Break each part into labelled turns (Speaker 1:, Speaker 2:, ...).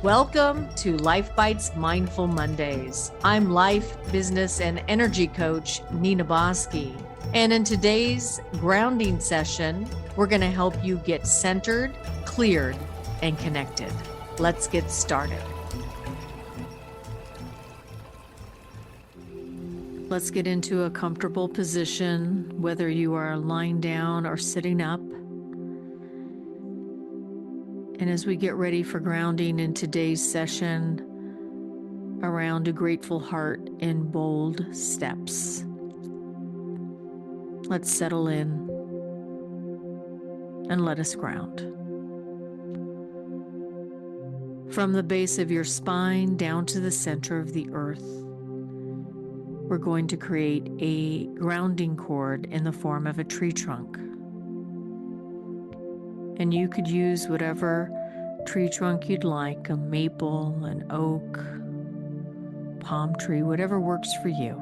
Speaker 1: Welcome to LifeBites Mindful Mondays. I'm life, business, and energy coach Nina Bosky. And in today's grounding session, we're going to help you get centered, cleared, and connected. Let's get started. Let's get into a comfortable position, whether you are lying down or sitting up. And as we get ready for grounding in today's session around a grateful heart in bold steps, let's settle in and let us ground. From the base of your spine down to the center of the earth, we're going to create a grounding cord in the form of a tree trunk. And you could use whatever tree trunk you'd like, a maple, an oak, palm tree, whatever works for you.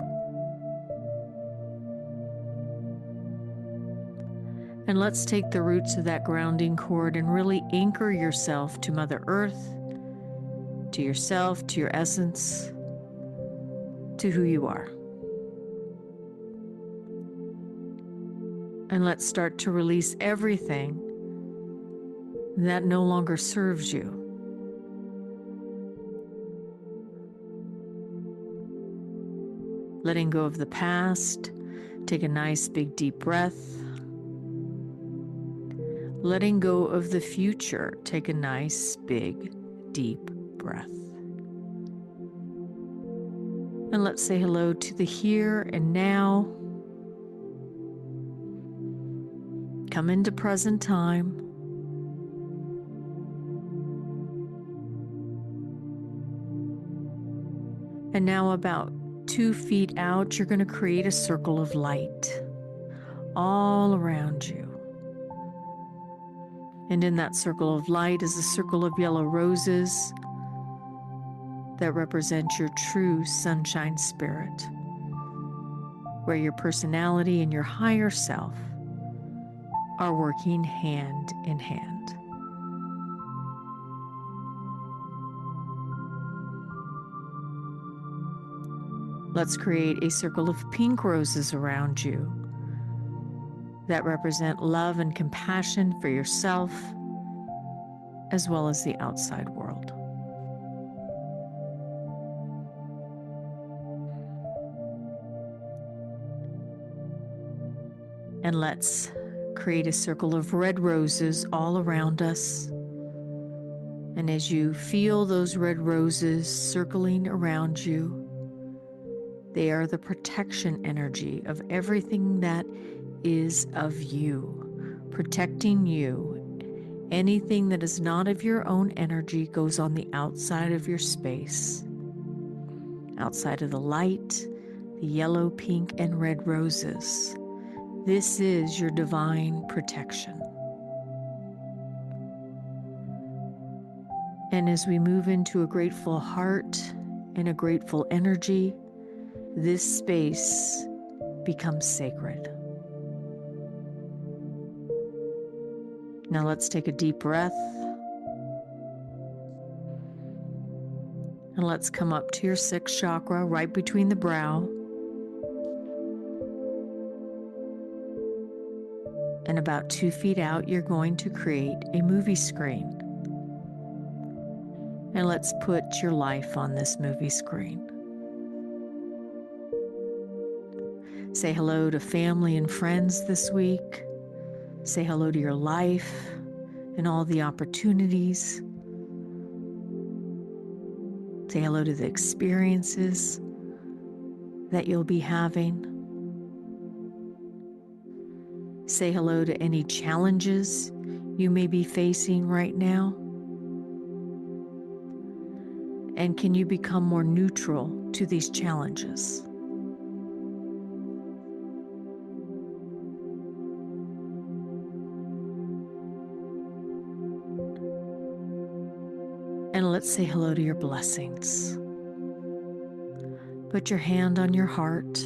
Speaker 1: And let's take the roots of that grounding cord and really anchor yourself to Mother Earth, to yourself, to your essence, to who you are. And let's start to release everything that no longer serves you. Letting go of the past, take a nice big deep breath. Letting go of the future, take a nice big deep breath. And let's say hello to the here and now. Come into present time. And now about 2 feet out, you're going to create a circle of light all around you. And in that circle of light is a circle of yellow roses that represent your true sunshine spirit, where your personality and your higher self are working hand in hand. Let's create a circle of pink roses around you that represent love and compassion for yourself as well as the outside world. And let's create a circle of red roses all around us. And as you feel those red roses circling around you, they are the protection energy of everything that is of you, protecting you. Anything that is not of your own energy goes on the outside of your space, outside of the light, the yellow, pink, and red roses. This is your divine protection. And as we move into a grateful heart and a grateful energy, this space becomes sacred. Now let's take a deep breath. And let's come up to your 6th chakra, right between the brow. And about 2 feet out, you're going to create a movie screen. And let's put your life on this movie screen. Say hello to family and friends this week. Say hello to your life and all the opportunities. Say hello to the experiences that you'll be having. Say hello to any challenges you may be facing right now. And can you become more neutral to these challenges? And let's say hello to your blessings. Put your hand on your heart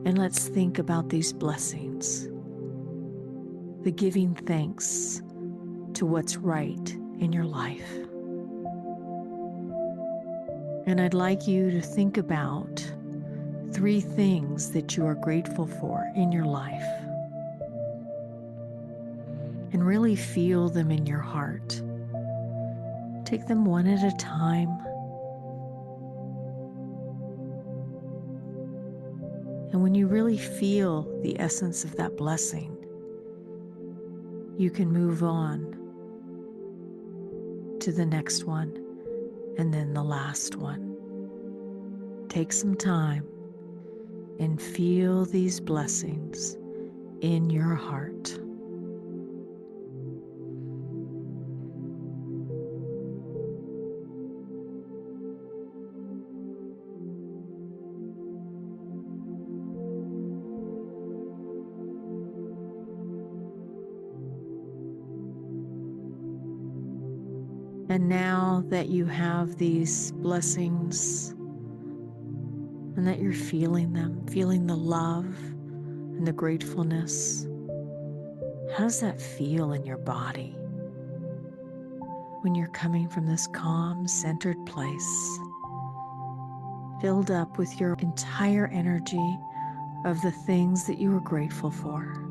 Speaker 1: and let's think about these blessings. The giving thanks to what's right in your life. And I'd like you to think about 3 things that you are grateful for in your life. And really feel them in your heart. Take them one at a time. And when you really feel the essence of that blessing, you can move on to the next one and then the last one. Take some time and feel these blessings in your heart. And now that you have these blessings and that you're feeling them, feeling the love and the gratefulness, how does that feel in your body when you're coming from this calm, centered place, filled up with your entire energy of the things that you are grateful for?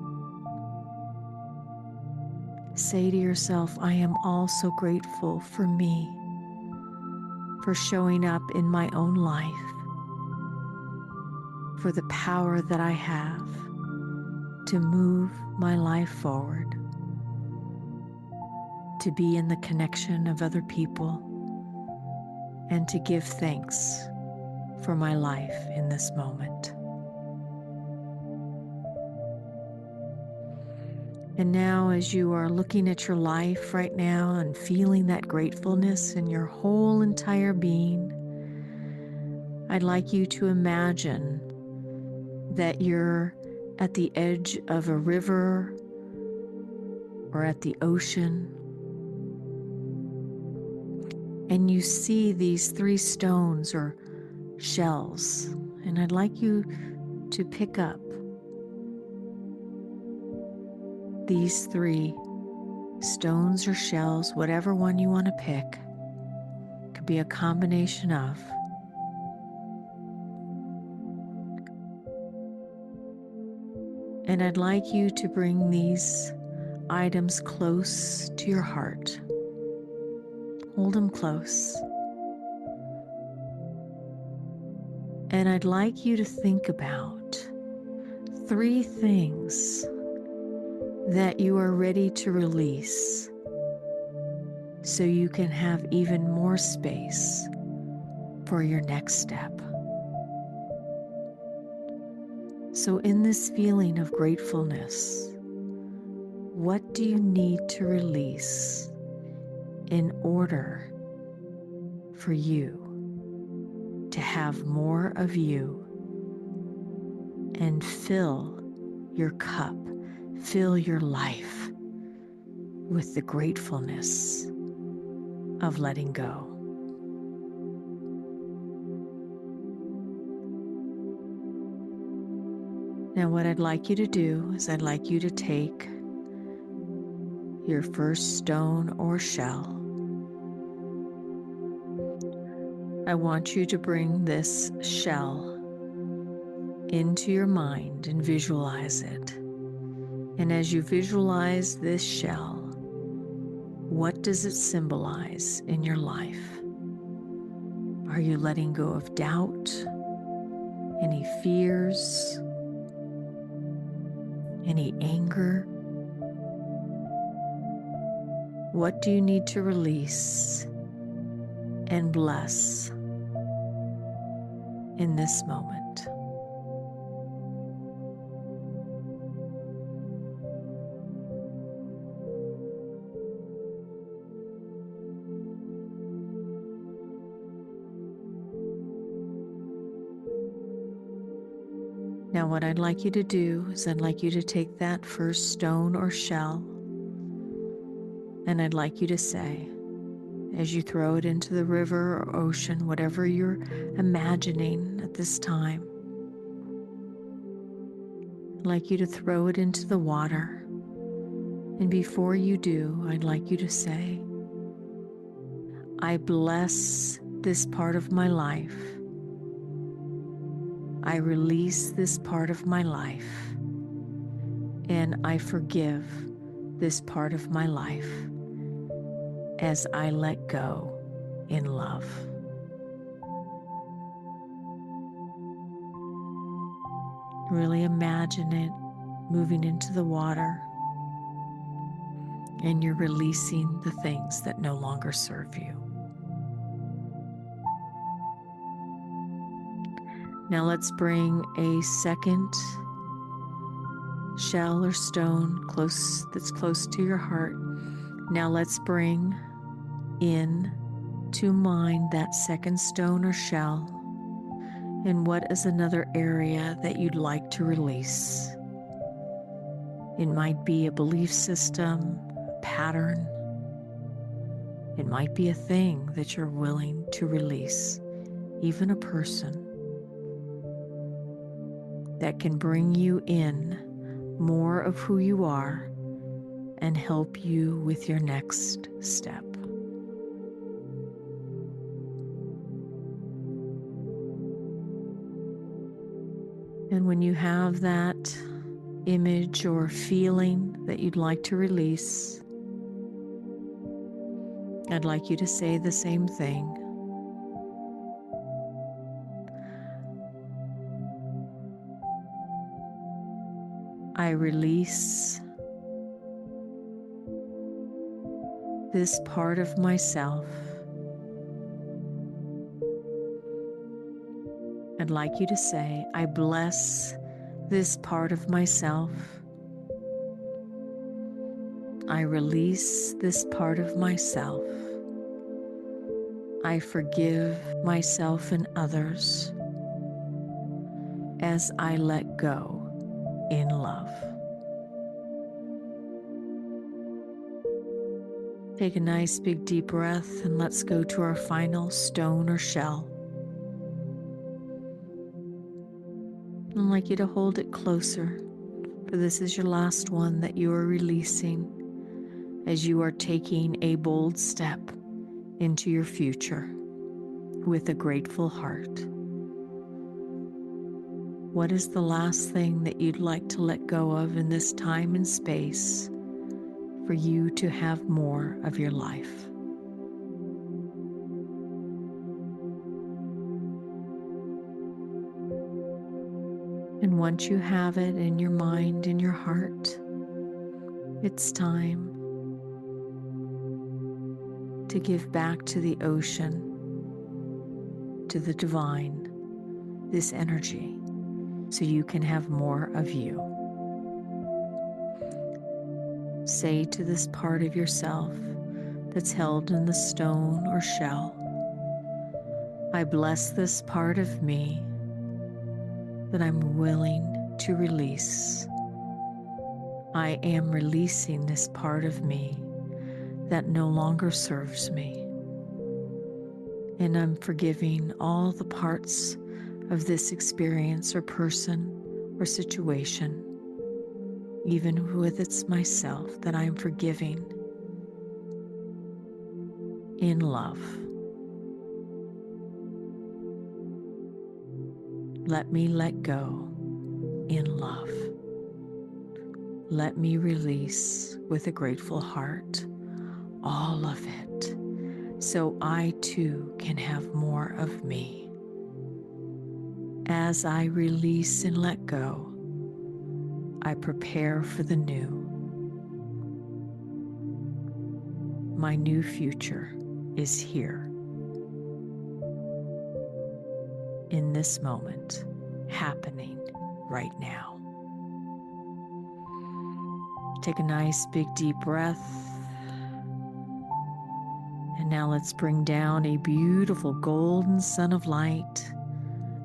Speaker 1: Say to yourself, I am also grateful for me, for showing up in my own life, for the power that I have to move my life forward, to be in the connection of other people, and to give thanks for my life in this moment. And now, as you are looking at your life right now and feeling that gratefulness in your whole entire being, I'd like you to imagine that you're at the edge of a river or at the ocean, and you see these 3 stones or shells, and I'd like you to pick up these 3 stones or shells, whatever one you want to pick. Could be a combination of. And I'd like you to bring these items close to your heart. Hold them close. And I'd like you to think about 3 things that you are ready to release so you can have even more space for your next step. So in this feeling of gratefulness, what do you need to release in order for you to have more of you and fill your cup, fill your life with the gratefulness of letting go? Now, what I'd like you to do is I'd like you to take your first stone or shell. I want you to bring this shell into your mind and visualize it. And as you visualize this shell, what does it symbolize in your life? Are you letting go of doubt, any fears, any anger? What do you need to release and bless in this moment? Now, what I'd like you to do is I'd like you to take that first stone or shell, and I'd like you to say, as you throw it into the river or ocean, whatever you're imagining at this time, I'd like you to throw it into the water. And before you do, I'd like you to say, I bless this part of my life. I release this part of my life, and I forgive this part of my life as I let go in love. Really imagine it moving into the water, and you're releasing the things that no longer serve you. Now let's bring a second shell or stone that's close to your heart. Now let's bring in to mind that second stone or shell. And what is another area that you'd like to release? It might be a belief system, a pattern. It might be a thing that you're willing to release, even a person that can bring you in more of who you are and help you with your next step. And when you have that image or feeling that you'd like to release, I'd like you to say the same thing. I release this part of myself. I'd like you to say, I bless this part of myself. I release this part of myself. I forgive myself and others as I let go in love. Take a nice big deep breath and let's go to our final stone or shell. I'd like you to hold it closer, for this is your last one that you are releasing as you are taking a bold step into your future with a grateful heart. What is the last thing that you'd like to let go of in this time and space for you to have more of your life? And once you have it in your mind, in your heart, it's time to give back to the ocean, to the divine, this energy, so you can have more of you. Say to this part of yourself that's held in the stone or shell, I bless this part of me that I'm willing to release. I am releasing this part of me that no longer serves me. And I'm forgiving all the parts of this experience or person or situation, even with it's myself, that I'm forgiving in love. Let me let go in love. Let me release with a grateful heart all of it, so I too can have more of me. As I release and let go, I prepare for the new. My new future is here, in this moment, happening right now. Take a nice big deep breath. And now let's bring down a beautiful golden sun of light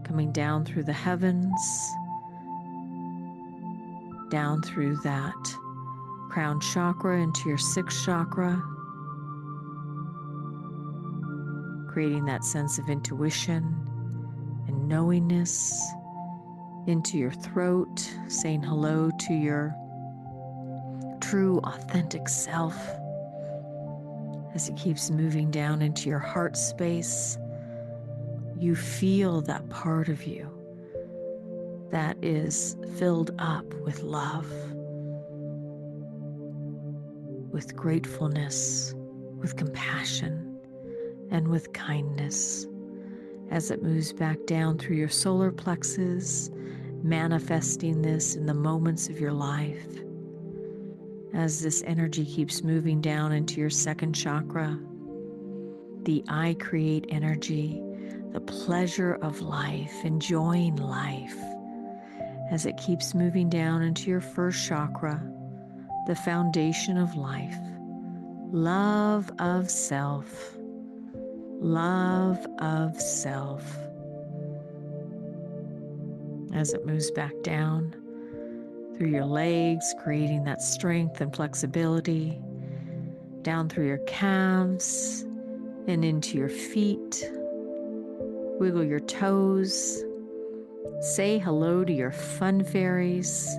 Speaker 1: coming down through the heavens, down through that crown chakra into your sixth chakra, creating that sense of intuition and knowingness into your throat, saying hello to your true, authentic self as it keeps moving down into your heart space, you feel that part of you that is filled up with love, with gratefulness, with compassion, and with kindness as it moves back down through your solar plexus, manifesting this in the moments of your life. As this energy keeps moving down into your second chakra, the I create energy, the pleasure of life, enjoying life, as it keeps moving down into your first chakra, the foundation of life, love of self, love of self. As it moves back down through your legs, creating that strength and flexibility, down through your calves and into your feet. Wiggle your toes. Say hello to your fun fairies,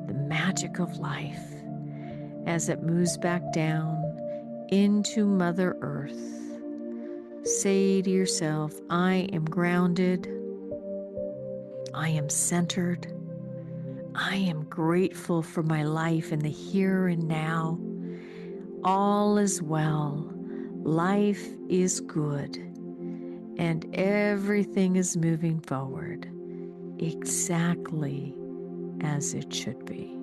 Speaker 1: the magic of life, as it moves back down into Mother Earth. Say to yourself, I am grounded, I am centered, I am grateful for my life in the here and now. All is well, life is good, and everything is moving forward exactly as it should be.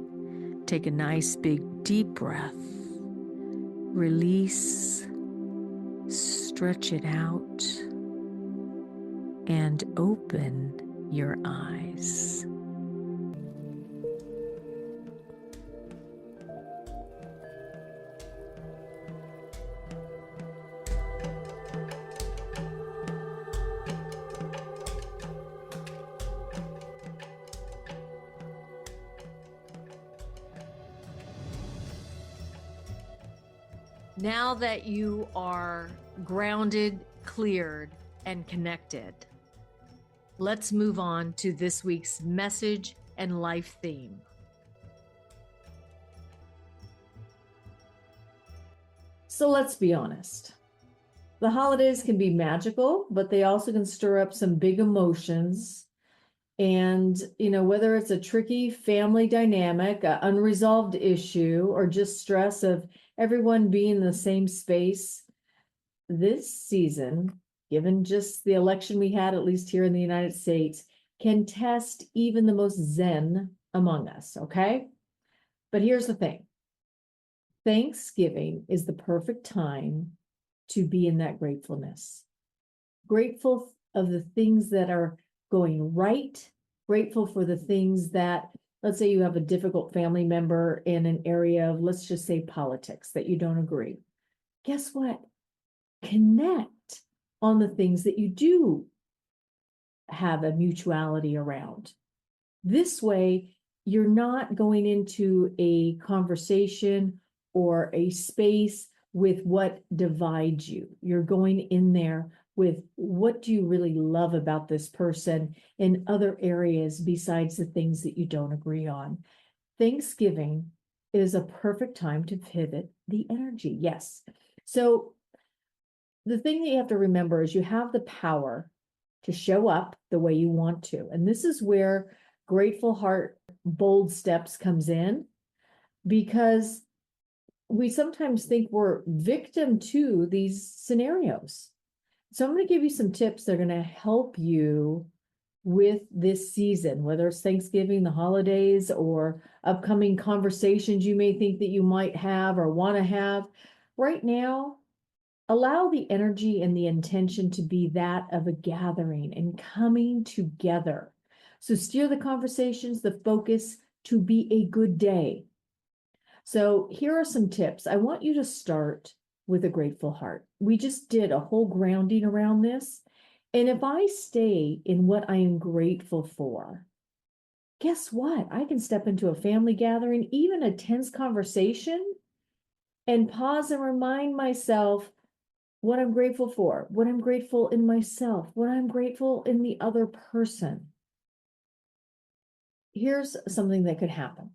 Speaker 1: Take a nice big deep breath, release, stretch it out, and open your eyes. Now that you are grounded, cleared, and connected, let's move on to this week's message and life theme.
Speaker 2: So let's be honest. The holidays can be magical, but they also can stir up some big emotions. And, whether it's a tricky family dynamic, an unresolved issue, or just stress of everyone being in the same space, this season, given just the election we had, at least here in the United States, can test even the most zen among us, okay? But here's the thing. Thanksgiving is the perfect time to be in that gratefulness. Grateful of the things that are going right, grateful for the things that, let's say you have a difficult family member in an area of, let's just say, politics that you don't agree. Guess what? Connect on the things that you do have a mutuality around. This way, you're not going into a conversation or a space with what divides you. You're going in there with what do you really love about this person in other areas besides the things that you don't agree on. Thanksgiving is a perfect time to pivot the energy. Yes. So the thing that you have to remember is you have the power to show up the way you want to. And this is where Grateful Heart Bold Steps comes in, because we sometimes think we're victim to these scenarios. So I'm going to give you some tips that are going to help you with this season, whether it's Thanksgiving, the holidays, or upcoming conversations you may think that you might have or want to have. Right now, allow the energy and the intention to be that of a gathering and coming together. So steer the conversations, the focus to be a good day. So here are some tips. I want you to start with a grateful heart. We just did a whole grounding around this. And if I stay in what I am grateful for, guess what? I can step into a family gathering, even a tense conversation, and pause and remind myself what I'm grateful for, what I'm grateful in myself, what I'm grateful in the other person. Here's something that could happen,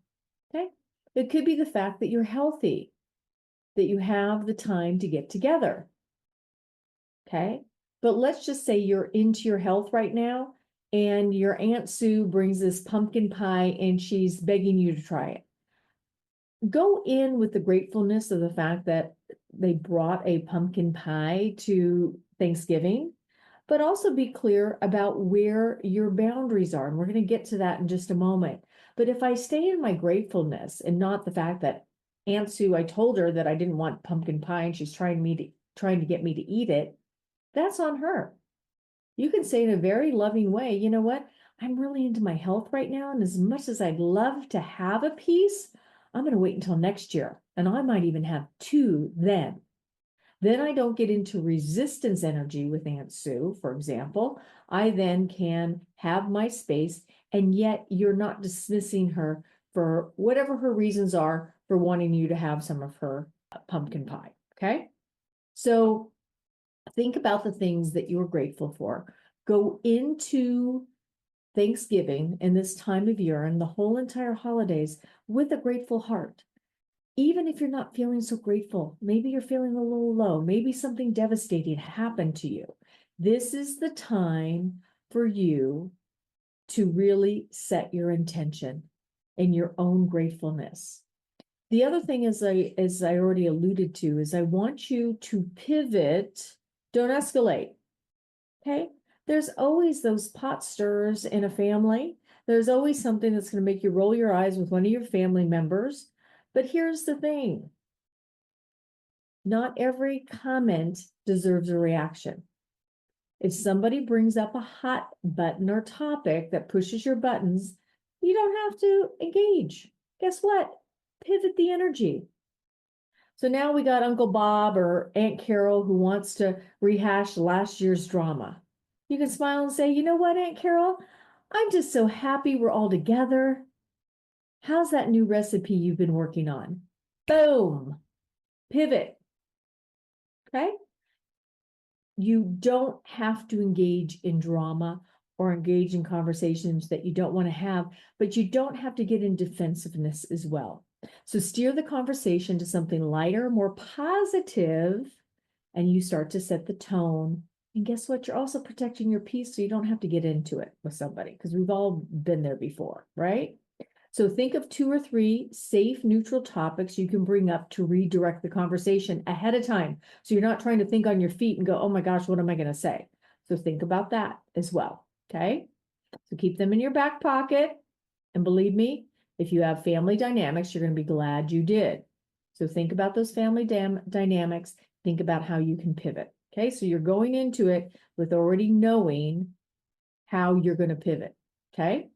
Speaker 2: okay? It could be the fact that you're healthy, that you have the time to get together, okay? But let's just say you're into your health right now and your Aunt Sue brings this pumpkin pie and she's begging you to try it. Go in with the gratefulness of the fact that they brought a pumpkin pie to Thanksgiving, but also be clear about where your boundaries are. And we're going to get to that in just a moment. But if I stay in my gratefulness and not the fact that Aunt Sue, I told her that I didn't want pumpkin pie and she's trying to get me to eat it, that's on her. You can say in a very loving way, you know what? I'm really into my health right now. And as much as I'd love to have a piece, I'm going to wait until next year. And I might even have two then. Then I don't get into resistance energy with Aunt Sue, for example. I then can have my space, and yet you're not dismissing her for whatever her reasons are for wanting you to have some of her pumpkin pie. Okay. So think about the things that you're grateful for. Go into Thanksgiving and this time of year and the whole entire holidays with a grateful heart. Even if you're not feeling so grateful, maybe you're feeling a little low, maybe something devastating happened to you. This is the time for you to really set your intention and your own gratefulness. The other thing, as I already alluded to, is I want you to pivot, don't escalate. Okay. There's always those pot stirrers in a family. There's always something that's going to make you roll your eyes with one of your family members. But here's the thing. Not every comment deserves a reaction. If somebody brings up a hot button or topic that pushes your buttons, you don't have to engage. Guess what? Pivot the energy. So now we got Uncle Bob or Aunt Carol who wants to rehash last year's drama. You can smile and say, you know what, Aunt Carol? I'm just so happy we're all together. How's that new recipe you've been working on? Boom. Pivot. Okay. You don't have to engage in drama or engage in conversations that you don't want to have, but you don't have to get in defensiveness as well. So steer the conversation to something lighter, more positive, and you start to set the tone. And guess what? You're also protecting your peace so you don't have to get into it with somebody because we've all been there before, right? So think of 2 or 3 safe, neutral topics you can bring up to redirect the conversation ahead of time. So you're not trying to think on your feet and go, oh my gosh, what am I going to say? So think about that as well. Okay. So keep them in your back pocket. And believe me, if you have family dynamics, you're going to be glad you did. So think about those family dynamics. Think about how you can pivot. Okay. So you're going into it with already knowing how you're going to pivot. Okay.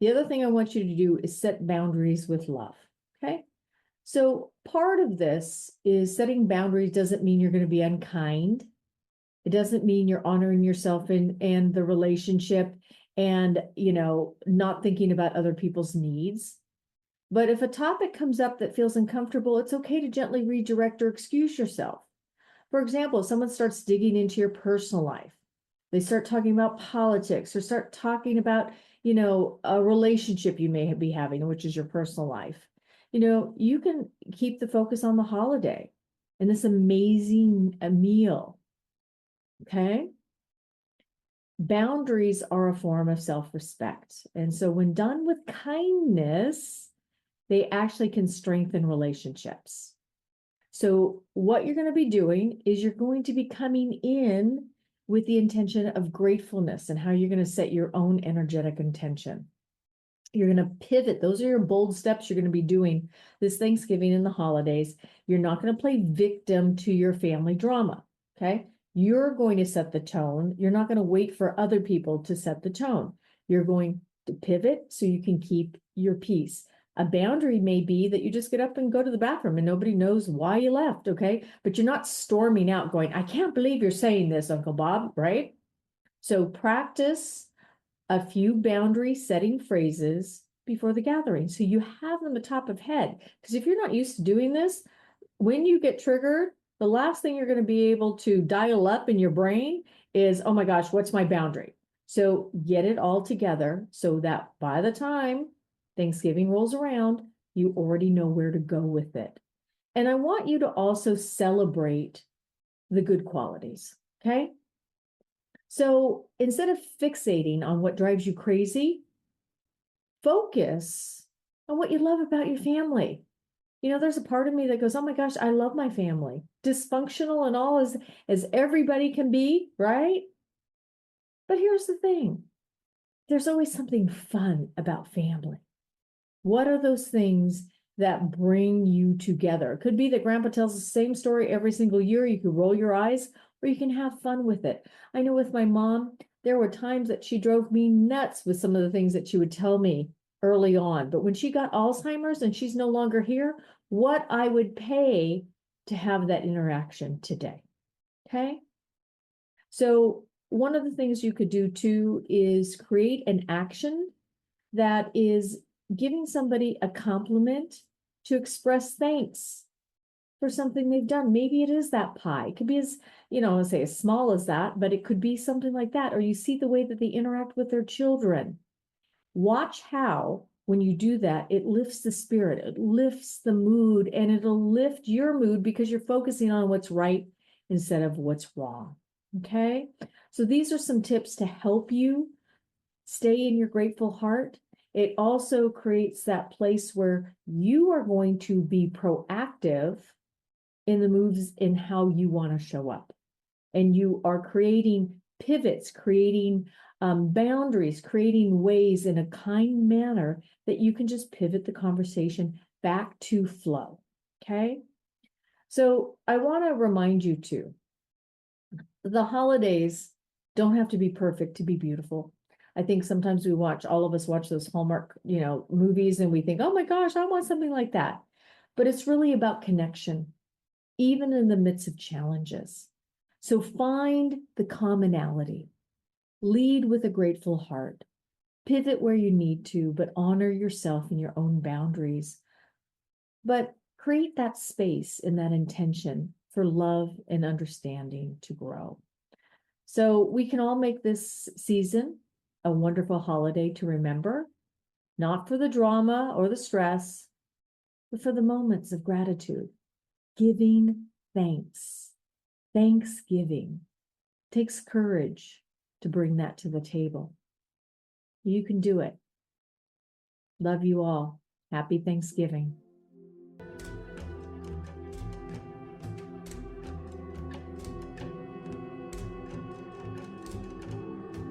Speaker 2: The other thing I want you to do is set boundaries with love. Okay. So part of this is setting boundaries doesn't mean you're going to be unkind. It doesn't mean you're honoring yourself and the relationship and, not thinking about other people's needs. But if a topic comes up that feels uncomfortable, it's okay to gently redirect or excuse yourself. For example, if someone starts digging into your personal life, they start talking about politics or start talking about, a relationship you may be having, which is your personal life. You can keep the focus on the holiday and this amazing meal. Okay. Boundaries are a form of self-respect. And so when done with kindness, they actually can strengthen relationships. So what you're going to be doing is you're going to be coming in with the intention of gratefulness and how you're going to set your own energetic intention. You're going to pivot. Those are your bold steps you're going to be doing this Thanksgiving and the holidays. You're not going to play victim to your family drama. Okay. You're going to set the tone. You're not going to wait for other people to set the tone. You're going to pivot so you can keep your peace. A boundary may be that you just get up and go to the bathroom and nobody knows why you left, okay? But you're not storming out going, I can't believe you're saying this, Uncle Bob, right? So practice a few boundary setting phrases before the gathering so you have them atop of head. Because if you're not used to doing this, when you get triggered, the last thing you're going to be able to dial up in your brain is, oh my gosh, what's my boundary? So get it all together so that by the time Thanksgiving rolls around, you already know where to go with it. And I want you to also celebrate the good qualities. Okay. So instead of fixating on what drives you crazy, focus on what you love about your family. There's a part of me that goes, oh my gosh, I love my family. Dysfunctional and all as everybody can be, right? But here's the thing. There's always something fun about family. What are those things that bring you together? It could be that grandpa tells the same story every single year. You could roll your eyes, or you can have fun with it. I know with my mom, there were times that she drove me nuts with some of the things that she would tell me early on. But when she got Alzheimer's and she's no longer here, what I would pay to have that interaction today. Okay. So one of the things you could do too is create an action that is giving somebody a compliment to express thanks for something they've done. Maybe it is that pie. It could be as, say as small as that, but it could be something like that. Or you see the way that they interact with their children. Watch how, when you do that, it lifts the spirit, it lifts the mood, and it'll lift your mood because you're focusing on what's right instead of what's wrong. Okay? So these are some tips to help you stay in your grateful heart. It also creates that place where you are going to be proactive in the moves in how you want to show up. And you are creating pivots, creating boundaries, creating ways in a kind manner that you can just pivot the conversation back to flow. Okay. So I want to remind you too, the holidays don't have to be perfect to be beautiful. I think sometimes all of us watch those Hallmark, movies and we think, oh my gosh, I want something like that. But it's really about connection, even in the midst of challenges. So find the commonality, lead with a grateful heart, pivot where you need to, but honor yourself and your own boundaries. But create that space and that intention for love and understanding to grow. So we can all make this season a wonderful holiday to remember, not for the drama or the stress, but for the moments of gratitude, giving thanks. Thanksgiving takes courage to bring that to the table. You can do it. Love you all. Happy Thanksgiving.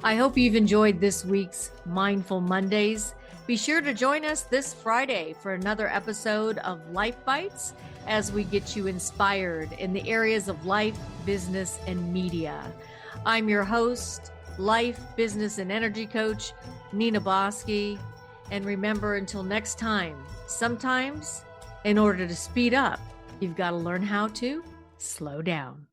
Speaker 1: I hope you've enjoyed this week's Mindful Mondays. Be sure to join us this Friday for another episode of Life Bites as we get you inspired in the areas of life, business, and media. I'm your host, life, business, and energy coach, Nina Bosky. And remember, until next time, sometimes in order to speed up, you've got to learn how to slow down.